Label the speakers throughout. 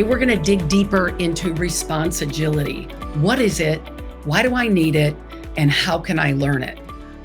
Speaker 1: we're going to dig deeper into response agility. What is it? Why do I need it? And how can I learn it?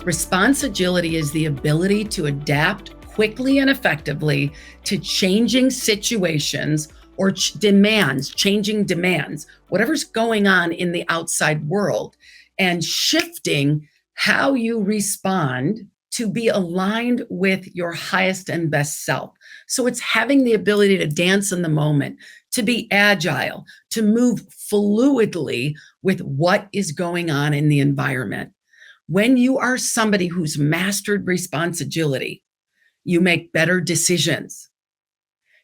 Speaker 1: Response agility is the ability to adapt quickly and effectively to changing situations or changing demands, whatever's going on in the outside world, and shifting how you respond to be aligned with your highest and best self. So it's having the ability to dance in the moment, to be agile, to move fluidly with what is going on in the environment. When you are somebody who's mastered response agility, you make better decisions.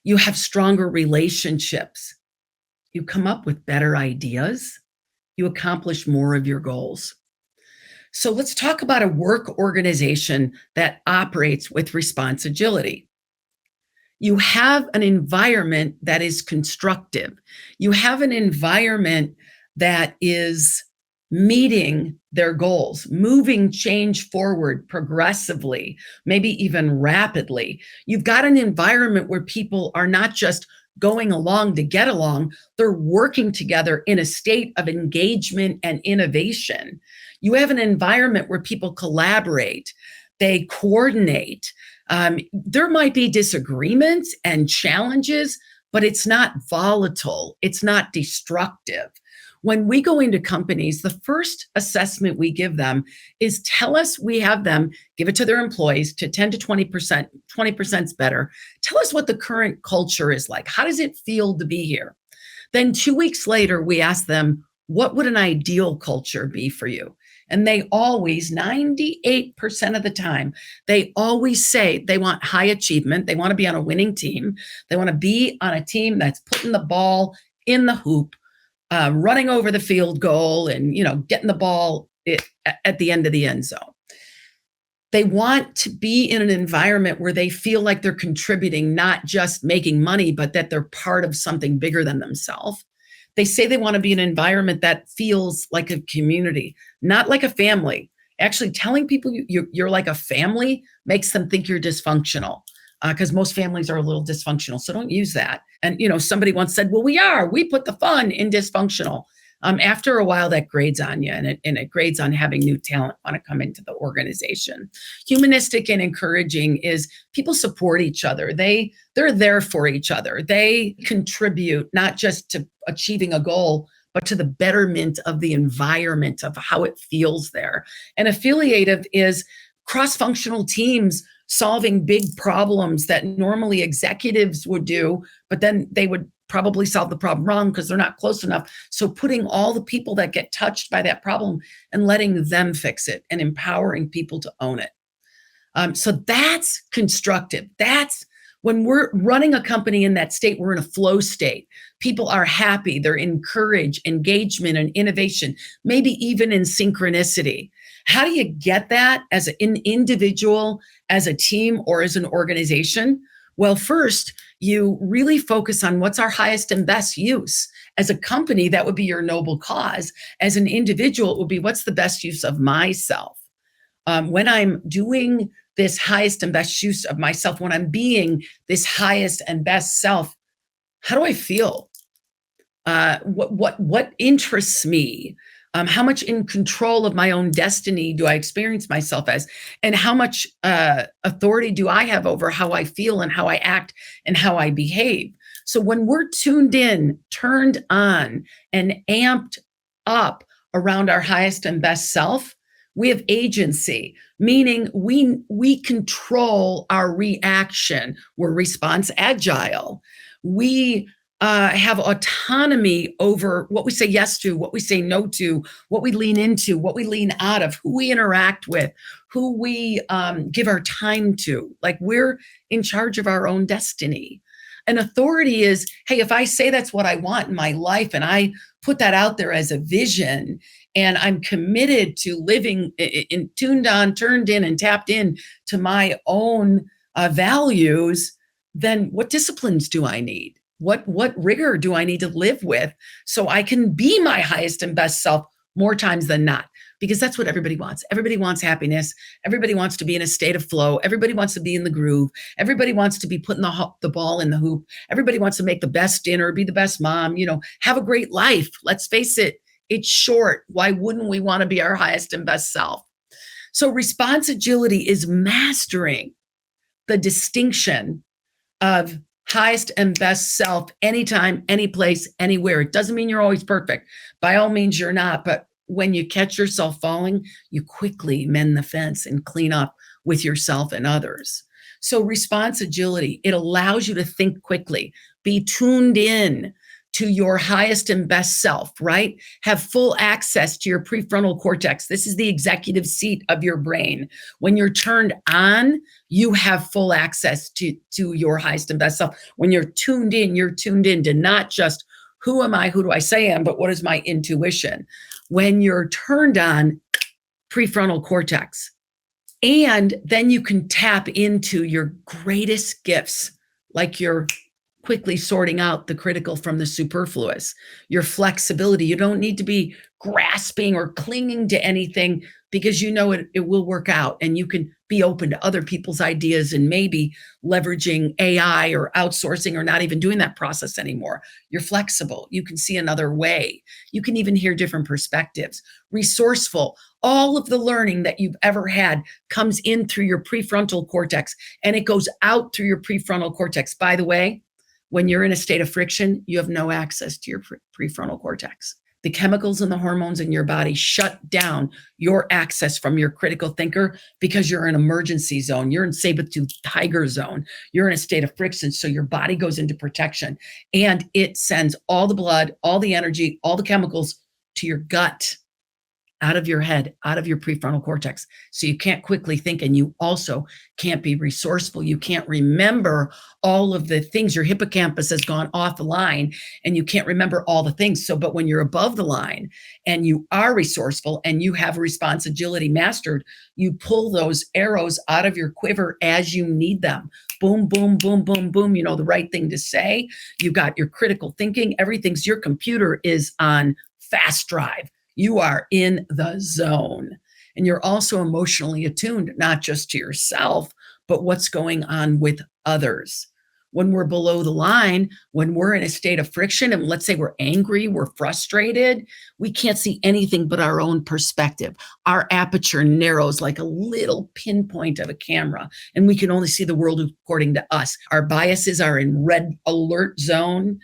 Speaker 1: You have stronger relationships. You come up with better ideas. You accomplish more of your goals. So let's talk about a work organization that operates with response agility. You have an environment that is constructive. You have an environment that is meeting their goals, moving change forward progressively, maybe even rapidly. You've got an environment where people are not just going along to get along, they're working together in a state of engagement and innovation. You have an environment where people collaborate, they coordinate. There might be disagreements and challenges, but it's not volatile, it's not destructive. When we go into companies, the first assessment we give them is tell us, we have them give it to their employees to 10 to 20%, 20% is better. Tell us what the current culture is like. How does it feel to be here? Then 2 weeks later, we ask them, what would an ideal culture be for you? And they always, 98% of the time, they always say they want high achievement. They want to be on a winning team. They want to be on a team that's putting the ball in the hoop, running over the field goal and, getting the ball at the end of the end zone. They want to be in an environment where they feel like they're contributing, not just making money, but that they're part of something bigger than themselves. They say they want to be in an environment that feels like a community, not like a family. Actually, telling people you're like a family makes them think you're dysfunctional, because most families are a little dysfunctional. So don't use that. And, somebody once said, well, we put the fun in dysfunctional. After a while, that grades on you, and it grades on having new talent want to come into the organization. Humanistic and encouraging is people support each other. They're there for each other. They contribute not just to achieving a goal, but to the betterment of the environment, of how it feels there. And affiliative is cross-functional teams solving big problems that normally executives would do, but then they would probably solve the problem wrong because they're not close enough. So putting all the people that get touched by that problem and letting them fix it and empowering people to own it. So that's constructive. That's when we're running a company in that state, we're in a flow state. People are happy, they're encouraged, engagement and innovation, maybe even in synchronicity. How do you get that as an individual, as a team, or as an organization? Well, first, you really focus on what's our highest and best use. As a company, that would be your noble cause. As an individual, it would be what's the best use of myself. When I'm doing this highest and best use of myself, when I'm being this highest and best self, how do I feel? What interests me? How much in control of my own destiny do I experience myself as? And how much authority do I have over how I feel and how I act and how I behave? So when we're tuned in, turned on, and amped up around our highest and best self, we have agency, meaning we control our reaction. We're response agile. We have autonomy over what we say yes to, what we say no to, what we lean into, what we lean out of, who we interact with, who we give our time to. Like, we're in charge of our own destiny. And authority is, hey, if I say that's what I want in my life and I put that out there as a vision, and I'm committed to living in tuned on, turned in, and tapped in to my own values, then what disciplines do I need? What rigor do I need to live with so I can be my highest and best self more times than not? because that's what everybody wants. Everybody wants happiness. Everybody wants to be in a state of flow. Everybody wants to be in the groove. Everybody wants to be putting the ball in the hoop. Everybody wants to make the best dinner, be the best mom, have a great life. Let's face it, it's short. Why wouldn't we want to be our highest and best self? So response agility is mastering the distinction of highest and best self anytime, any place, anywhere. It doesn't mean you're always perfect. By all means, you're not. But when you catch yourself falling, you quickly mend the fence and clean up with yourself and others. So response agility, it allows you to think quickly, be tuned in to your highest and best self, right? Have full access to your prefrontal cortex. This is the executive seat of your brain. When you're turned on, you have full access to your highest and best self. When you're tuned in to not just who am I, who do I say I am, but what is my intuition? When you're turned on, prefrontal cortex. And then you can tap into your greatest gifts, like your quickly sorting out the critical from the superfluous, your flexibility. You don't need to be grasping or clinging to anything because you know it will work out, and you can be open to other people's ideas and maybe leveraging AI or outsourcing or not even doing that process anymore. You're flexible. You can see another way. You can even hear different perspectives. Resourceful. All of the learning that you've ever had comes in through your prefrontal cortex, and it goes out through your prefrontal cortex. By the way, when you're in a state of friction, you have no access to your prefrontal cortex. The chemicals and the hormones in your body shut down your access from your critical thinker because you're in emergency zone. You're in saber-toothed tiger zone. You're in a state of friction. So your body goes into protection, and it sends all the blood, all the energy, all the chemicals to your gut, out of your head, out of your prefrontal cortex. So you can't quickly think, and you also can't be resourceful. You can't remember all of the things. Your hippocampus has gone off the line, and you can't remember all the things. But when you're above the line and you are resourceful and you have response agility mastered, you pull those arrows out of your quiver as you need them. Boom, boom, boom, boom, boom. You know the right thing to say. You got your critical thinking. Your computer is on fast drive. You are in the zone, and you're also emotionally attuned, not just to yourself, but what's going on with others. When we're below the line, when we're in a state of friction, and let's say we're angry, we're frustrated, we can't see anything but our own perspective. Our aperture narrows like a little pinpoint of a camera, and we can only see the world according to us. Our biases are in red alert zone.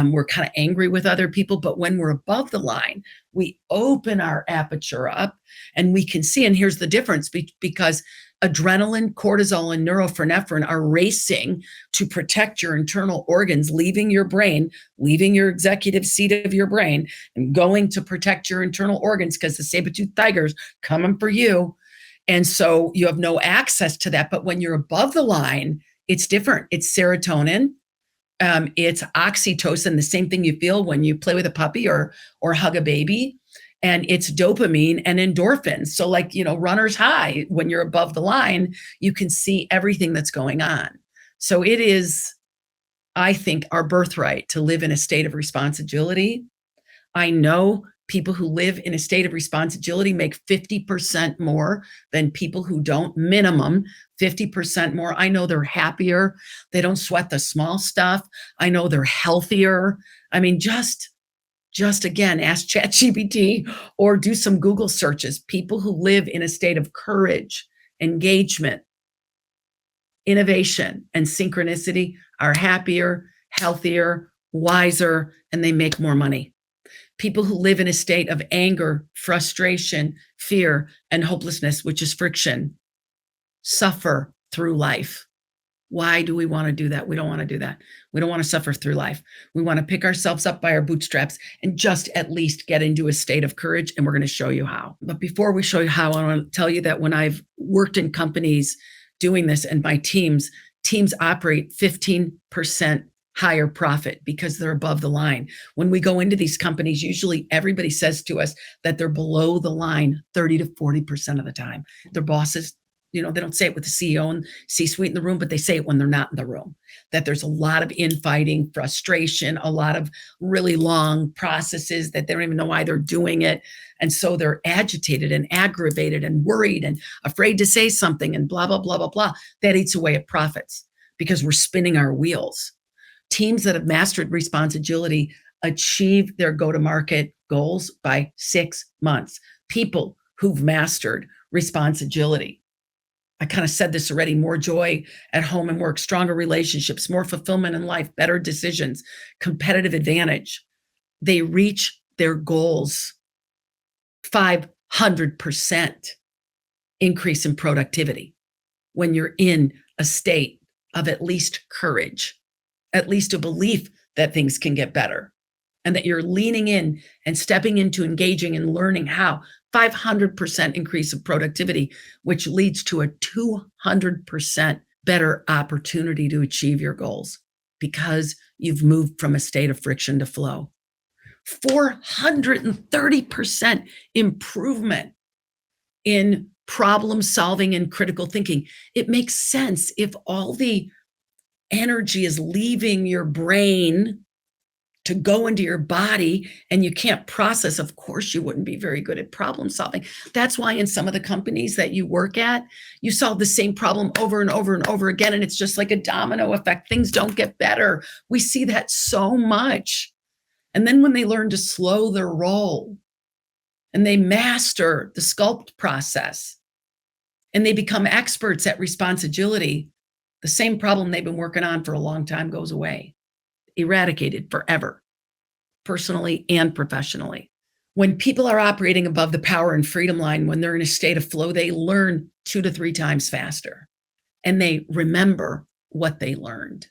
Speaker 1: We're kind of angry with other people, but when we're above the line, we open our aperture up and we can see. And here's the difference, because adrenaline, cortisol, and norepinephrine are racing to protect your internal organs, leaving your brain, leaving your executive seat of your brain, and going to protect your internal organs because the saber-toothed tiger's coming for you. And so you have no access to that. But when you're above the line, it's different. It's serotonin. It's oxytocin, the same thing you feel when you play with a puppy or hug a baby. And it's dopamine and endorphins. So like, runner's high, when you're above the line, you can see everything that's going on. So it is, I think, our birthright to live in a state of response agility. I know people who live in a state of response agility make 50% more than people who don't, minimum 50% more. I know they're happier. They don't sweat the small stuff. I know they're healthier. I mean, just again, ask ChatGPT or do some Google searches. People who live in a state of courage, engagement, innovation, and synchronicity are happier, healthier, wiser, and they make more money. People who live in a state of anger, frustration, fear, and hopelessness, which is friction, suffer through life. Why do we want to do that? We don't want to do that. We don't want to suffer through life. We want to pick ourselves up by our bootstraps and just at least get into a state of courage, and we're going to show you how. But before we show you how, I want to tell you that when I've worked in companies doing this, and my teams operate 15% higher profit because they're above the line. When we go into these companies, usually everybody says to us that they're below the line 30 to 40% of the time. Their bosses they don't say it with the CEO and C-suite in the room, but they say it when they're not in the room, that there's a lot of infighting, frustration, a lot of really long processes that they don't even know why they're doing it. And so they're agitated and aggravated and worried and afraid to say something and blah, blah, blah, blah, blah. That eats away at profits because we're spinning our wheels. Teams that have mastered response agility achieve their go-to-market goals by 6 months. People who've mastered response agility. I kind of said this already, more joy at home and work, stronger relationships, more fulfillment in life, better decisions, competitive advantage. They reach their goals 500% increase in productivity when you're in a state of at least courage, at least a belief that things can get better and that you're leaning in and stepping into engaging and learning how. 500% increase of productivity, which leads to a 200% better opportunity to achieve your goals because you've moved from a state of friction to flow. 430% improvement in problem solving and critical thinking. It makes sense if all the energy is leaving your brain to go into your body and you can't process, of course you wouldn't be very good at problem solving. That's why in some of the companies that you work at, you solve the same problem over and over and over again, and it's just like a domino effect. Things don't get better. We see that so much. And then when they learn to slow their roll and they master the sculpt process and they become experts at response agility, the same problem they've been working on for a long time goes away, eradicated forever, personally and professionally. When people are operating above the power and freedom line, when they're in a state of flow, they learn 2 to 3 times faster and they remember what they learned.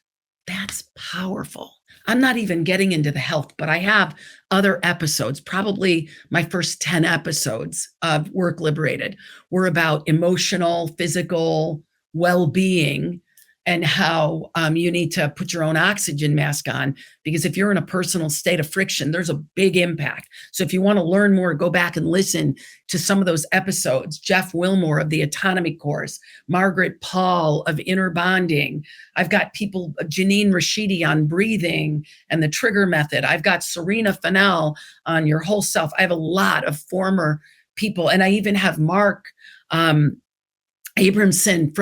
Speaker 1: That's powerful. I'm not even getting into the health, but I have other episodes. Probably my first 10 episodes of Work Liberated were about emotional, physical well-being and how you need to put your own oxygen mask on, because if you're in a personal state of friction, there's a big impact. So if you want to learn more, go back and listen to some of those episodes. Jeff Wilmore of the Autonomy Course, Margaret Paul of Inner Bonding. I've got people, Janine Rashidi on breathing and the trigger method. I've got Serena Fennell on your whole self. I have a lot of former people, and I even have Mark Abramson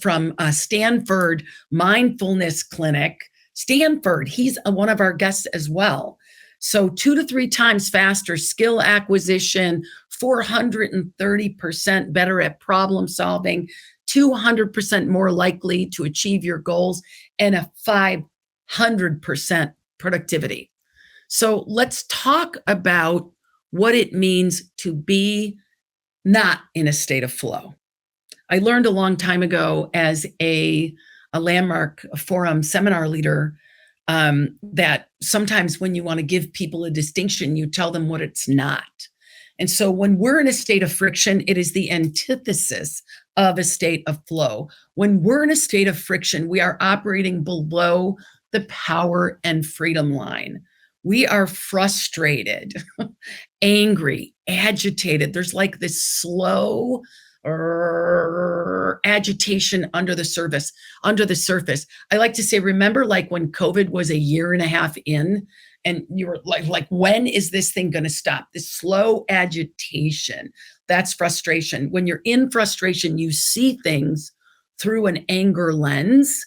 Speaker 1: from Stanford Mindfulness Clinic. Stanford, he's one of our guests as well. So 2 to 3 times faster skill acquisition, 430% better at problem solving, 200% more likely to achieve your goals, and a 500% productivity. So let's talk about what it means to be not in a state of flow. I learned a long time ago as a landmark forum seminar leader that sometimes when you want to give people a distinction, you tell them what it's not. And so when we're in a state of friction, it is the antithesis of a state of flow. When we're in a state of friction, we are operating below the power and freedom line. We are frustrated, angry, agitated. There's like this slow agitation under the surface. I like to say, remember like when COVID was a year and a half in and you were like, when is this thing going to stop? This slow agitation, that's frustration. When you're in frustration, you see things through an anger lens,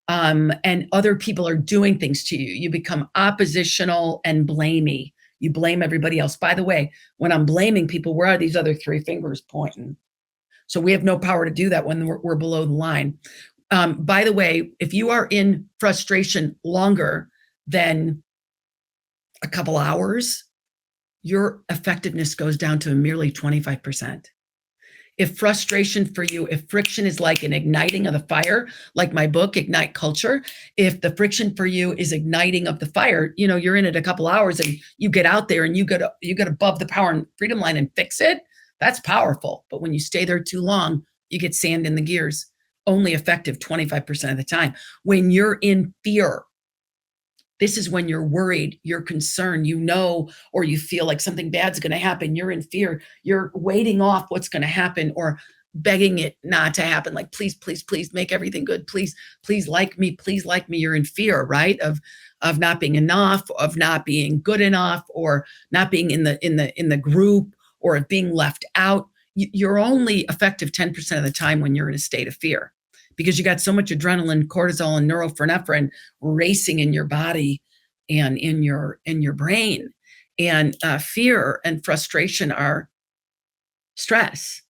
Speaker 1: and other people are doing things to you. You become oppositional and blamey. You blame everybody else. By the way, when I'm blaming people, where are these other 3 fingers pointing? So we have no power to do that when we're below the line. By the way, if you are in frustration longer than a couple hours, your effectiveness goes down to merely 25%. If frustration for you, if friction is like an igniting of the fire, like my book, Ignite Culture, if the friction for you is igniting of the fire, you're in it a couple hours and you get out there and you get above the power and freedom line and fix it, that's powerful. But when you stay there too long, you get sand in the gears, only effective 25% of the time. When you're in fear, this is when you're worried, you're concerned, or you feel like something bad's going to happen. You're in fear. You're waiting off what's going to happen, or begging it not to happen. Like, please, please, please make everything good. Please, please like me. Please like me. You're in fear, right? Of not being enough, of not being good enough, or not being in the group, or of being left out. You're only effective 10% of the time when you're in a state of fear, because you got so much adrenaline, cortisol, and norepinephrine racing in your body and in your brain. And fear and frustration are stress.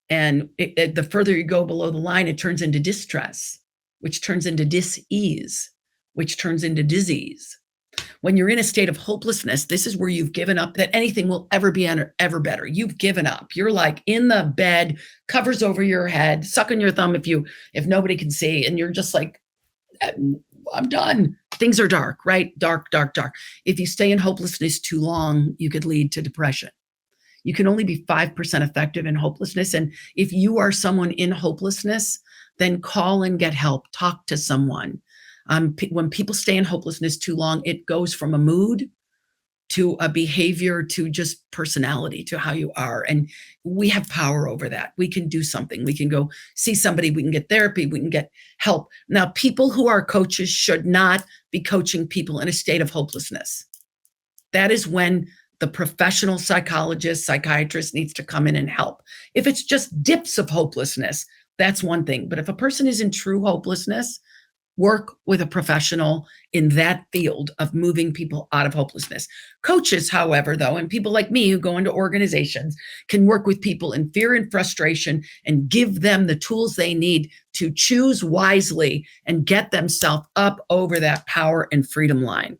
Speaker 1: And the further you go below the line, it turns into distress, which turns into dis-ease, which turns into disease. When you're in a state of hopelessness, this is where you've given up that anything will ever be ever better. You've given up. You're like in the bed, covers over your head, sucking your thumb if nobody can see, and you're just like, I'm done. Things are dark, right? Dark, dark, dark. If you stay in hopelessness too long, you could lead to depression. You can only be 5% effective in hopelessness. And if you are someone in hopelessness, then call and get help. Talk to someone. When people stay in hopelessness too long, it goes from a mood to a behavior to just personality, to how you are. And we have power over that. We can do something. We can go see somebody. We can get therapy. We can get help. Now, people who are coaches should not be coaching people in a state of hopelessness. That is when the professional psychologist, psychiatrist needs to come in and help. If it's just dips of hopelessness, that's one thing. But if a person is in true hopelessness, work with a professional in that field of moving people out of hopelessness. Coaches, however, though, and people like me who go into organizations can work with people in fear and frustration and give them the tools they need to choose wisely and get themselves up over that power and freedom line.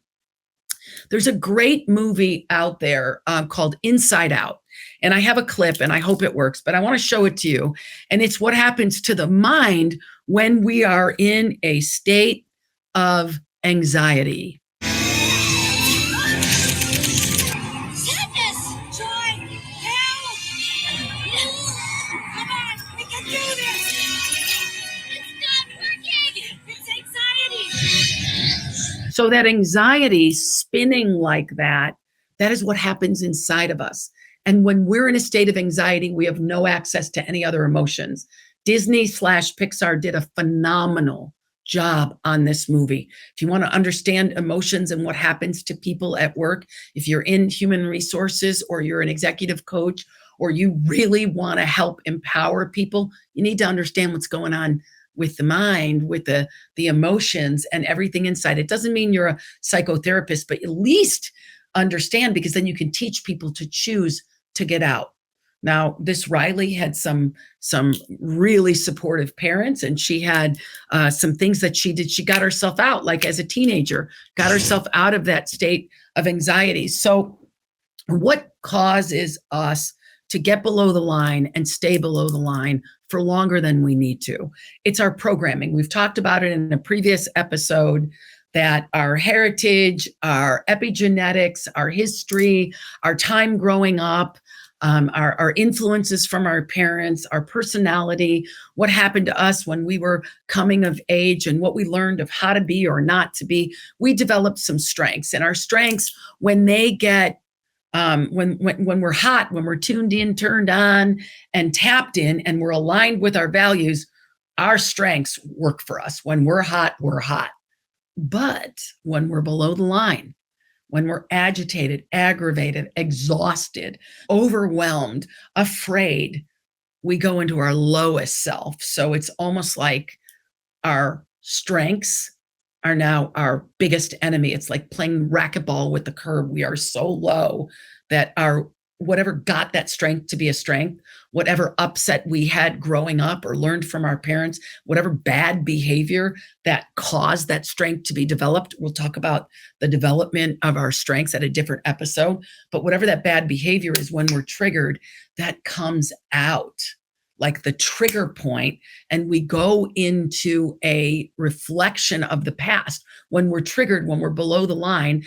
Speaker 1: There's a great movie out there called Inside Out. And I have a clip and I hope it works, but I want to show it to you. And it's what happens to the mind when we are in a state of anxiety.
Speaker 2: Sadness, joy, hell. Come on, we can do this. It's not working. It's anxiety.
Speaker 1: So that anxiety spinning like that is what happens inside of us. And when we're in a state of anxiety, we have no access to any other emotions. Disney/Pixar did a phenomenal job on this movie. If you want to understand emotions and what happens to people at work, if you're in human resources or you're an executive coach, or you really want to help empower people, you need to understand what's going on with the mind, with the emotions and everything inside. It doesn't mean you're a psychotherapist, but at least understand, because then you can teach people to choose to get out. Now, this Riley had some really supportive parents, and she had some things that she did. She got herself out, like as a teenager, got herself out of that state of anxiety. So what causes us to get below the line and stay below the line for longer than we need to? It's our programming. We've talked about it in a previous episode, that our heritage, our epigenetics, our history, our time growing up, our influences from our parents, our personality, what happened to us when we were coming of age, and what we learned of how to be or not to be. We developed some strengths, and our strengths, when they get when we're hot, when we're tuned in, turned on, and tapped in, and we're aligned with our values, our strengths work for us. When we're hot, we're hot. But when we're below the line, when we're agitated, aggravated, exhausted, overwhelmed, afraid, we go into our lowest self. So it's almost like our strengths are now our biggest enemy. It's like playing racquetball with the curb. We are so low that our whatever got that strength to be a strength, whatever upset we had growing up or learned from our parents, whatever bad behavior that caused that strength to be developed. We'll talk about the development of our strengths at a different episode. But whatever that bad behavior is, when we're triggered, that comes out like the trigger point, and we go into a reflection of the past. When we're triggered, when we're below the line,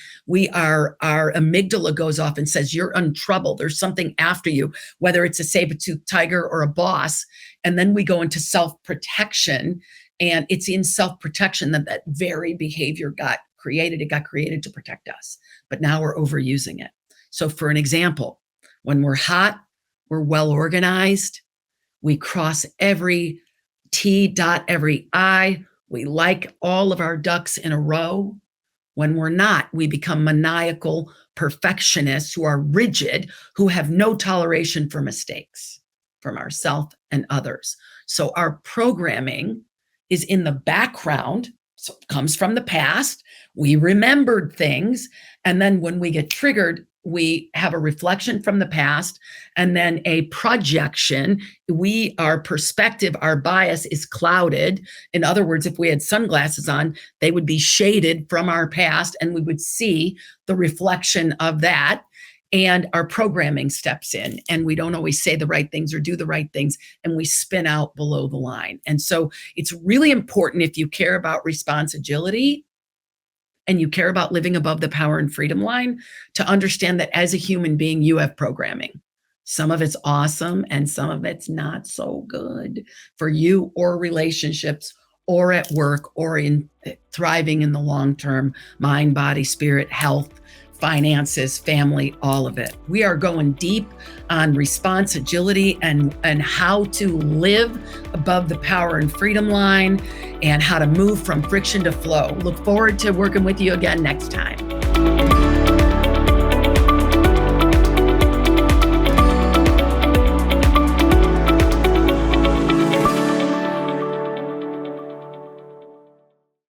Speaker 1: our amygdala goes off and says, you're in trouble. There's something after you, whether it's a saber-toothed tiger or a boss. And then we go into self-protection, and it's in self-protection that very behavior got created. It got created to protect us, but now we're overusing it. So for an example, when we're hot, we're well organized, We cross every T, dot every I. We like all of our ducks in a row. When we're not, we become maniacal perfectionists who are rigid, who have no toleration for mistakes from ourselves and others. So our programming is in the background. So it comes from the past. We remembered things. And then when we get triggered, we have a reflection from the past and then a projection. Our perspective, our bias is clouded. In other words, if we had sunglasses on, they would be shaded from our past and we would see the reflection of that. And our programming steps in and we don't always say the right things or do the right things and we spin out below the line. And so it's really important, if you care about response agility and you care about living above the power and freedom line, to understand that as a human being, you have programming. Some of it's awesome and some of it's not so good for you or relationships or at work or in thriving in the long term, mind, body, spirit, health, finances, family, all of it. We are going deep on response agility and how to live above the power and freedom line and how to move from friction to flow. Look forward to working with you again next time.